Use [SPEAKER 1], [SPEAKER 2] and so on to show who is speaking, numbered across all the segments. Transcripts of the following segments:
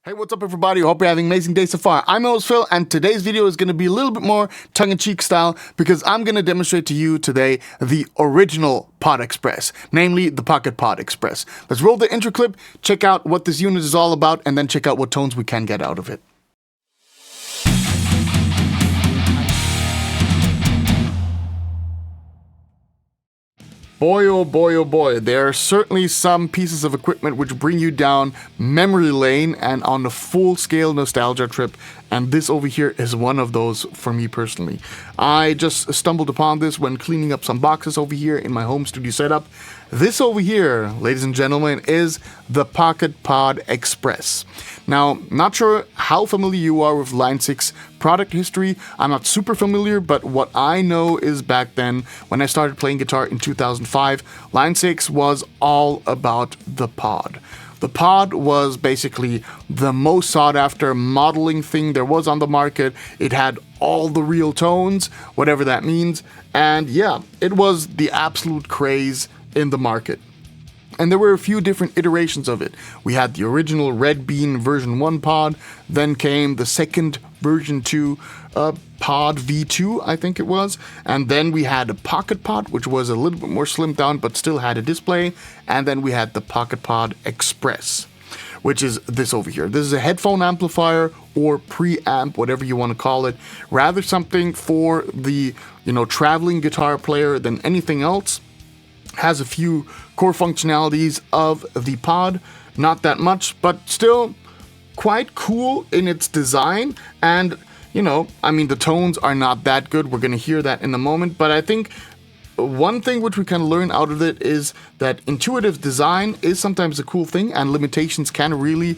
[SPEAKER 1] Hey, what's up everybody? Hope you're having an amazing day so far. I'm your host Phil, and today's video is going to be a little bit more tongue-in-cheek style because I'm going to demonstrate to you today the original Pod Express, namely the Pocket Pod Express. Let's roll the intro clip, check out what this unit is all about, and then check out what tones we can get out of it. Boy, oh boy, oh boy, there are certainly some pieces of equipment which bring you down memory lane and on a full-scale nostalgia trip, and this over here is one of those for me personally. I just stumbled upon this when cleaning up some boxes over here in my home studio setup. This over here, ladies and gentlemen, is the Pocket Pod Express. Now, not sure how familiar you are with Line 6 product history. I'm not super familiar, but what I know is back then, when I started playing guitar in 2005, Line 6 was all about the pod. The pod was basically the most sought after modeling thing there was on the market. It had all the real tones, whatever that means, and yeah, it was the absolute craze in the market. And there were a few different iterations of it. We had the original Red Bean version 1 pod, then came the second version 2 pod V2, I think it was, and then we had a Pocket Pod, which was a little bit more slimmed down but still had a display, and then we had the Pocket Pod Express, which is this over here. This is a headphone amplifier or preamp, whatever you want to call it, rather something for the, traveling guitar player than anything else. Has a few core functionalities of the pod, not that much, but still quite cool in its design. And, the tones are not that good. We're going to hear that in a moment, but I think one thing which we can learn out of it is that intuitive design is sometimes a cool thing, and limitations can really,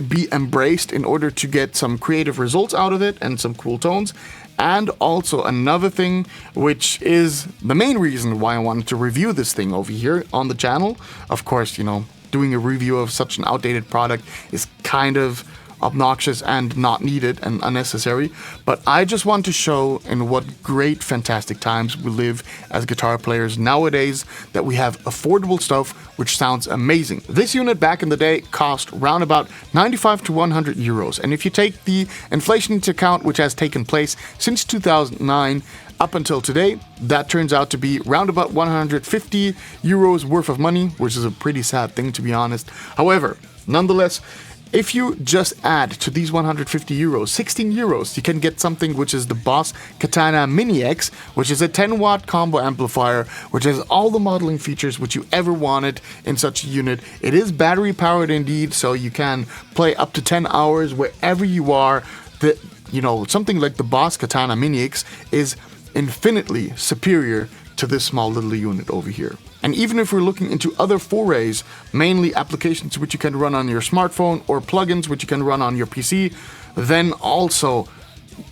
[SPEAKER 1] be embraced in order to get some creative results out of it and some cool tones. And also another thing, which is the main reason why I wanted to review this thing over here on the channel. Of course, doing a review of such an outdated product is kind of obnoxious and not needed and unnecessary, but I just want to show in what great, fantastic times we live as guitar players nowadays, that we have affordable stuff which sounds amazing. This unit back in the day cost round about 95 to 100 euros, and if you take the inflation into account which has taken place since 2009 up until today, that turns out to be round about 150 euros worth of money, which is a pretty sad thing, to be honest. However, nonetheless, if you just add to these 150 euros, 16 euros, you can get something which is the Boss Katana Mini X, which is a 10-watt combo amplifier, which has all the modeling features which you ever wanted in such a unit. It is battery powered indeed, so you can play up to 10 hours wherever you are. Something like the Boss Katana Mini X is infinitely superior to this small little unit over here. And even if we're looking into other forays, mainly applications which you can run on your smartphone or plugins which you can run on your PC, then also,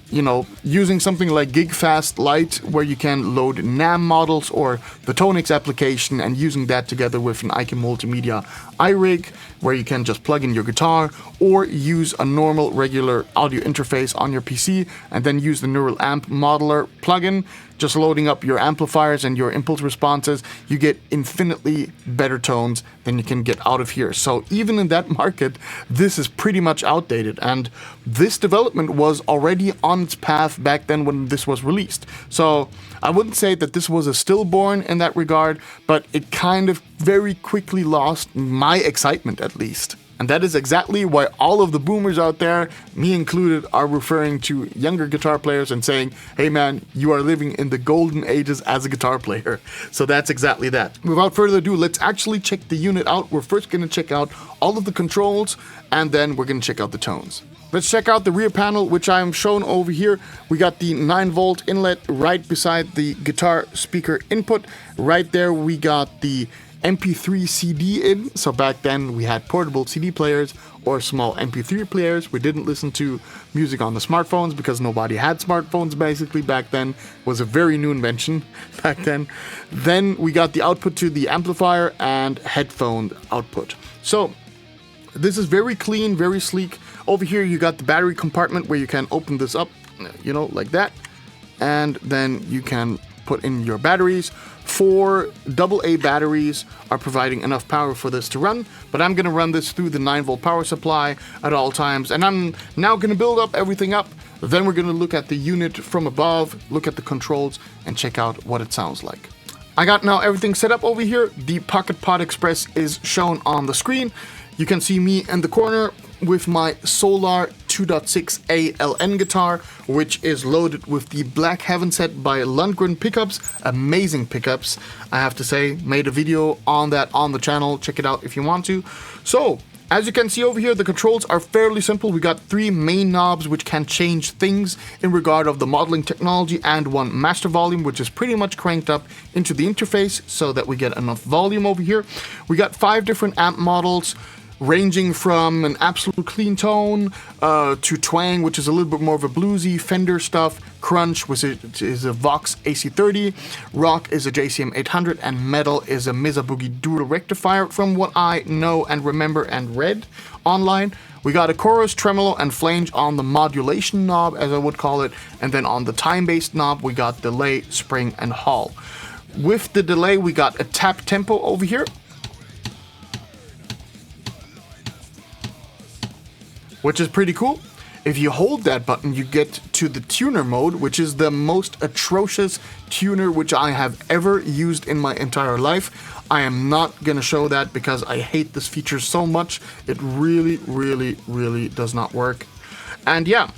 [SPEAKER 1] using something like GigFast Lite, where you can load NAM models or the Tonix application, and using that together with an IK Multimedia iRig, where you can just plug in your guitar, or use a normal regular audio interface on your PC and then use the Neural Amp Modeler plugin, just loading up your amplifiers and your impulse responses, you get infinitely better tones than you can get out of here. So even in that market, this is pretty much outdated, and this development was already on its path back then when this was released. So I wouldn't say that this was a stillborn in that regard, but it kind of very quickly lost my excitement, at least. And that is exactly why all of the boomers out there, me included, are referring to younger guitar players and saying, hey man, you are living in the golden ages as a guitar player. So that's exactly that. Without further ado, let's actually check the unit out. We're first going to check out all of the controls, and then we're going to check out the tones. Let's check out the rear panel, which I am shown over here. We got the 9-volt inlet right beside the guitar speaker input. Right there we got the MP3 CD in. So back then we had portable CD players or small MP3 players. We didn't listen to music on the smartphones because nobody had smartphones basically back then. It was a very new invention back then. Then we got the output to the amplifier and headphone output. So this is very clean, very sleek. Over here you got the battery compartment where you can open this up, like that. And then you can put in your batteries. 4 AA batteries are providing enough power for this to run, but I'm going to run this through the 9-volt power supply at all times, and I'm now going to build up everything up. Then we're going to look at the unit from above, look at the controls, and check out what it sounds like. I got now everything set up over here. The Pocket Pod Express is shown on the screen. You can see me in the corner with my Solar 2.6 ALN guitar, which is loaded with the Black Heaven set by Lundgren pickups. Amazing pickups, I have to say. Made a video on that on the channel. Check it out if you want to. So, as you can see over here, the controls are fairly simple. We got 3 main knobs which can change things in regard of the modeling technology, and 1 master volume which is pretty much cranked up into the interface so that we get enough volume over here. We got 5 different amp models, ranging from an absolute clean tone to twang, which is a little bit more of a bluesy Fender stuff, crunch, which is a Vox AC30, rock is a JCM 800, and metal is a Mesa Boogie dual rectifier from what I know and remember and read online. We got a chorus, tremolo, and flange on the modulation knob, as I would call it, and then on the time-based knob we got delay, spring, and hall. With the delay we got a tap tempo over here, which is pretty cool. If you hold that button, you get to the tuner mode, which is the most atrocious tuner which I have ever used in my entire life. I am not gonna show that because I hate this feature so much. It really, really, really does not work. And yeah,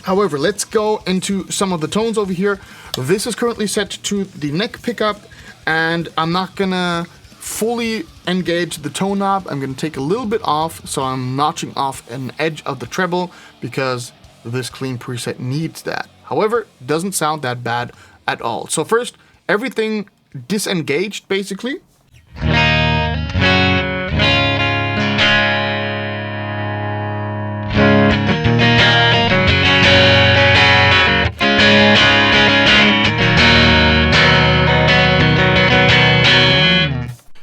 [SPEAKER 1] however, let's go into some of the tones over here. This is currently set to the neck pickup, and I'm not gonna fully engage the tone knob. I'm going to take a little bit off, so I'm notching off an edge of the treble because this clean preset needs that. However, it doesn't sound that bad at all. So first, everything disengaged basically.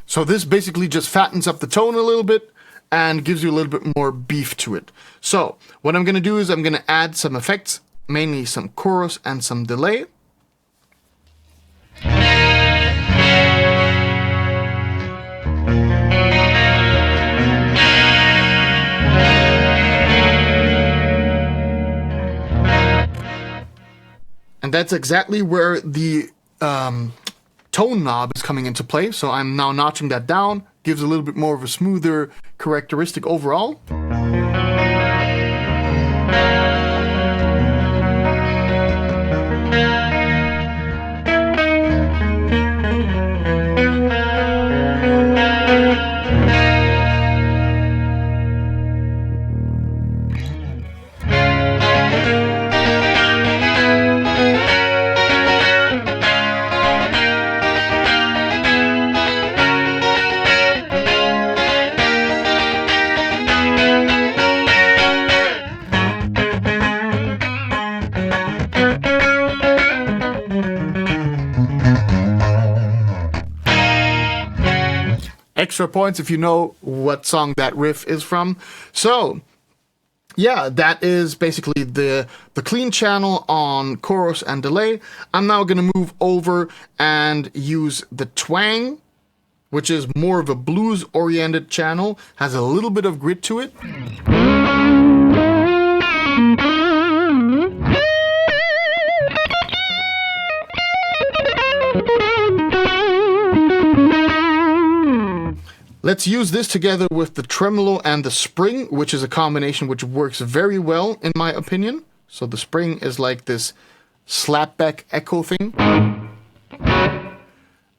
[SPEAKER 1] So this basically just fattens up the tone a little bit and gives you a little bit more beef to it. So what I'm going to do is I'm going to add some effects, mainly some chorus and some delay. And that's exactly where the tone knob is coming into play, so I'm now notching that down, gives a little bit more of a smoother characteristic overall. Extra points if you know what song that riff is from. So yeah, that is basically the clean channel on chorus and delay. I'm now going to move over and use the twang, which is more of a blues oriented channel, has a little bit of grit to it. Let's use this together with the tremolo and the spring, which is a combination which works very well in my opinion. So the spring is like this slapback echo thing.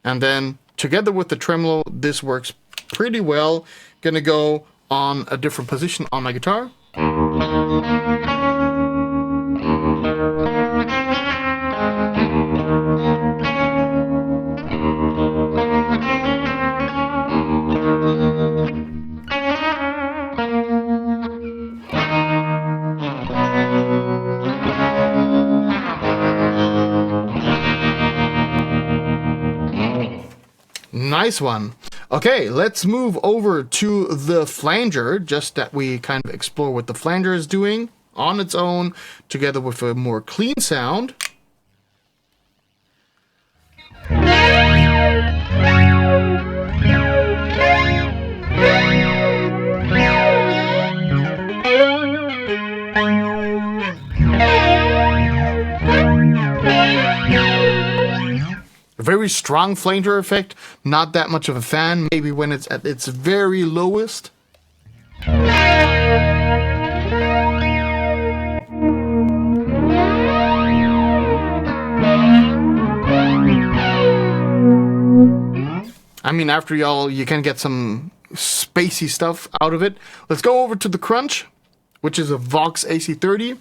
[SPEAKER 1] And then together with the tremolo, this works pretty well. Gonna go on a different position on my guitar. Nice one. Okay, let's move over to the flanger, just that we kind of explore what the flanger is doing on its own, together with a more clean sound. very strong flanger effect. Not that much of a fan, maybe when it's at its very lowest. I mean, after y'all, you can get some spacey stuff out of it. Let's go over to the crunch, which is a Vox AC30.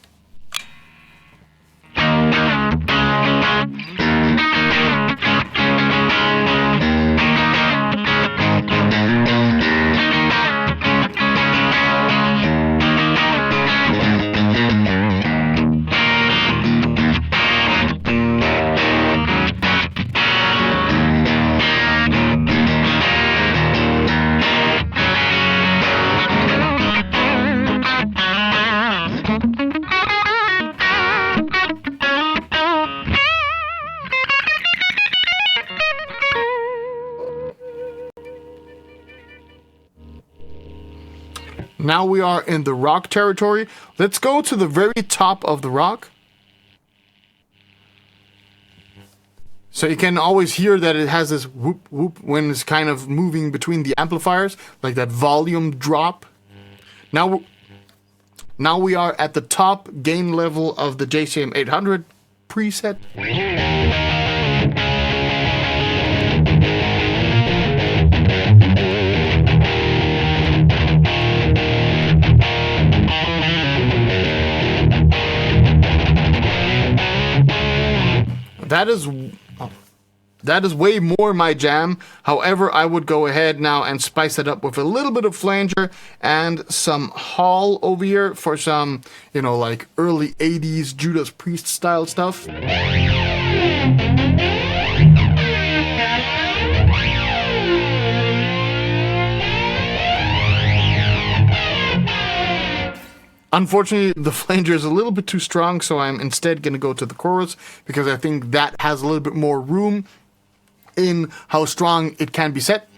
[SPEAKER 1] Now we are in the rock territory. Let's go to the very top of the rock. So you can always hear that it has this whoop whoop when it's kind of moving between the amplifiers, like that volume drop. Now we are at the top gain level of the JCM 800 preset. That is way more my jam. However, I would go ahead now and spice it up with a little bit of flanger and some Hall over here for some, like early 80s Judas Priest style stuff. Unfortunately, the flanger is a little bit too strong, so I'm instead going to go to the chorus because I think that has a little bit more room in how strong it can be set.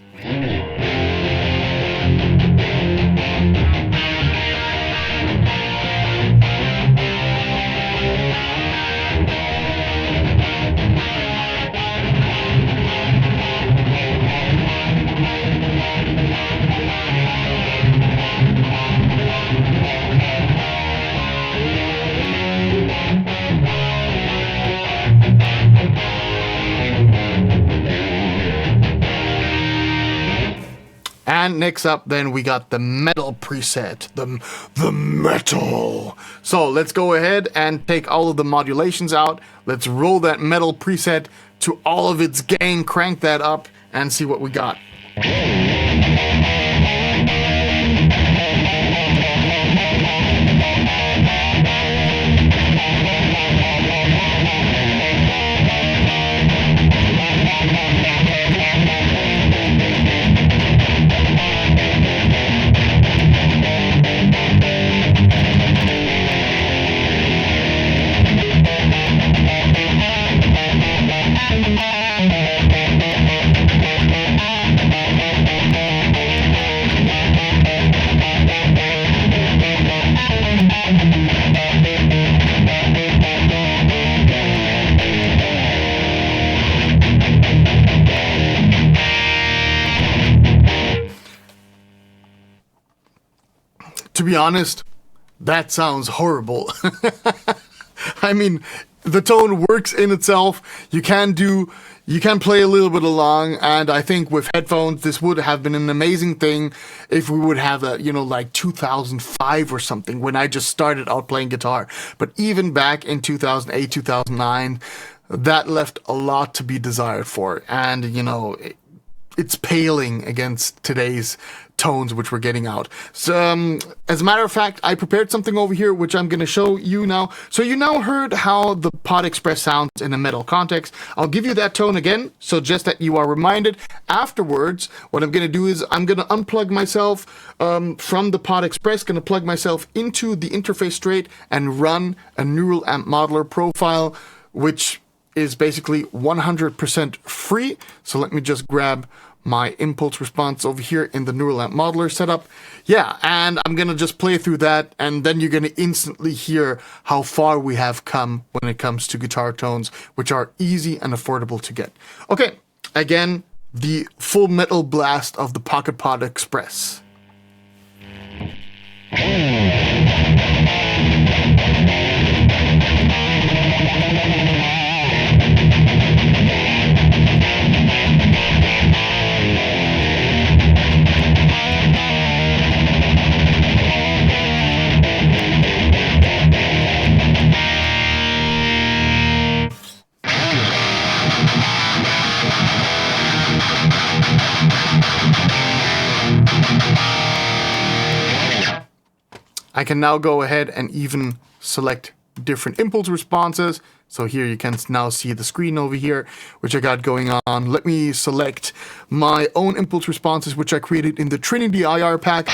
[SPEAKER 1] And next up, then we got the metal preset, the metal. So let's go ahead and take all of the modulations out. Let's roll that metal preset to all of its gain, crank that up, and see what we got. To be honest, that sounds horrible. I mean, the tone works in itself. You can play a little bit along, and I think with headphones, this would have been an amazing thing if we would have a, like 2005 or something when I just started out playing guitar. But even back in 2008, 2009, that left a lot to be desired for. And, it's paling against today's tones which we're getting out. So, as a matter of fact, I prepared something over here which I'm going to show you now. So you now heard how the Pod Express sounds in a metal context. I'll give you that tone again, so just that you are reminded. Afterwards, what I'm going to do is I'm going to unplug myself from the Pod Express, going to plug myself into the interface straight and run a neural amp modeler profile, which is basically 100% free. So let me just grab my impulse response over here in the neural amp modeler setup. Yeah, and I'm gonna just play through that, and then you're gonna instantly hear how far we have come when it comes to guitar tones, which are easy and affordable to get. Okay, again, the full metal blast of the Pocket Pod Express. I can now go ahead and even select different impulse responses. So here you can now see the screen over here, which I got going on. Let me select my own impulse responses, which I created in the Trinity IR pack.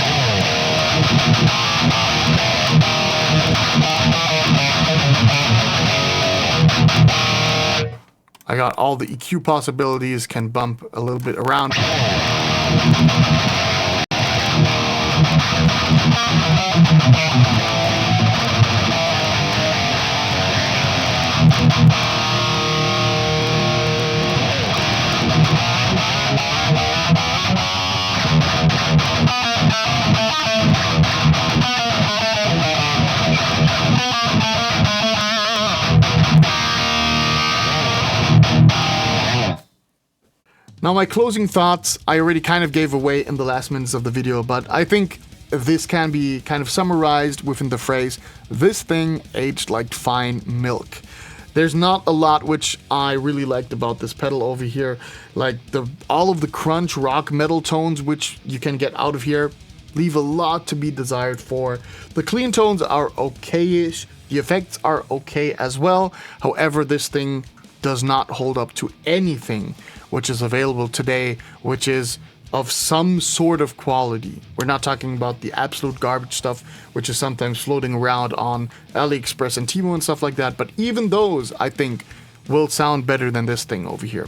[SPEAKER 1] I got all the EQ possibilities, can bump a little bit around. Now my closing thoughts, I already kind of gave away in the last minutes of the video, but I think this can be kind of summarized within the phrase, this thing aged like fine milk. There's not a lot which I really liked about this pedal over here, like all of the crunch rock metal tones which you can get out of here leave a lot to be desired for. The clean tones are okay-ish, the effects are okay as well, however this thing does not hold up to anything which is available today, which is of some sort of quality. We're not talking about the absolute garbage stuff, which is sometimes floating around on AliExpress and Temu and stuff like that, but even those, I think, will sound better than this thing over here.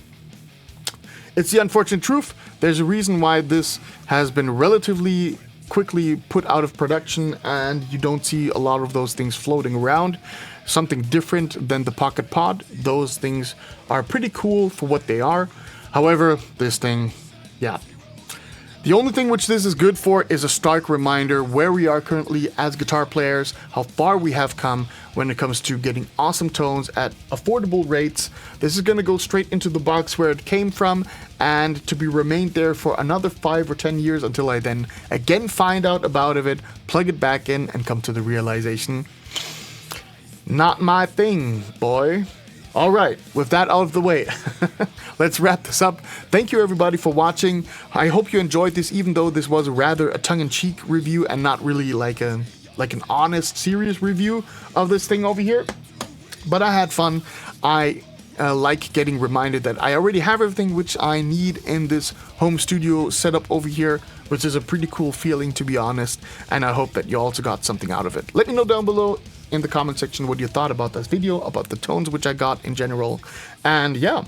[SPEAKER 1] It's the unfortunate truth. There's a reason why this has been relatively quickly put out of production and you don't see a lot of those things floating around. Something different than the Pocket Pod. Those things are pretty cool for what they are. However, this thing, yeah. The only thing which this is good for is a stark reminder where we are currently as guitar players, how far we have come when it comes to getting awesome tones at affordable rates. This is going to go straight into the box where it came from and to be remained there for another 5 or 10 years until I then again find out about it, plug it back in and come to the realization, not my thing, boy. All right, with that out of the way, let's wrap this up. Thank you everybody for watching. I hope you enjoyed this, even though this was rather a tongue-in-cheek review and not really like an honest, serious review of this thing over here. But I had fun. I like getting reminded that I already have everything which I need in this home studio setup over here, which is a pretty cool feeling, to be honest. And I hope that you also got something out of it. Let me know down below in the comment section what you thought about this video, about the tones which I got in general. And yeah,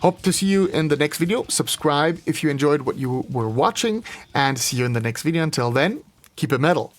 [SPEAKER 1] hope to see you in the next video. Subscribe if you enjoyed what you were watching, and see you in the next video. Until then, keep it metal.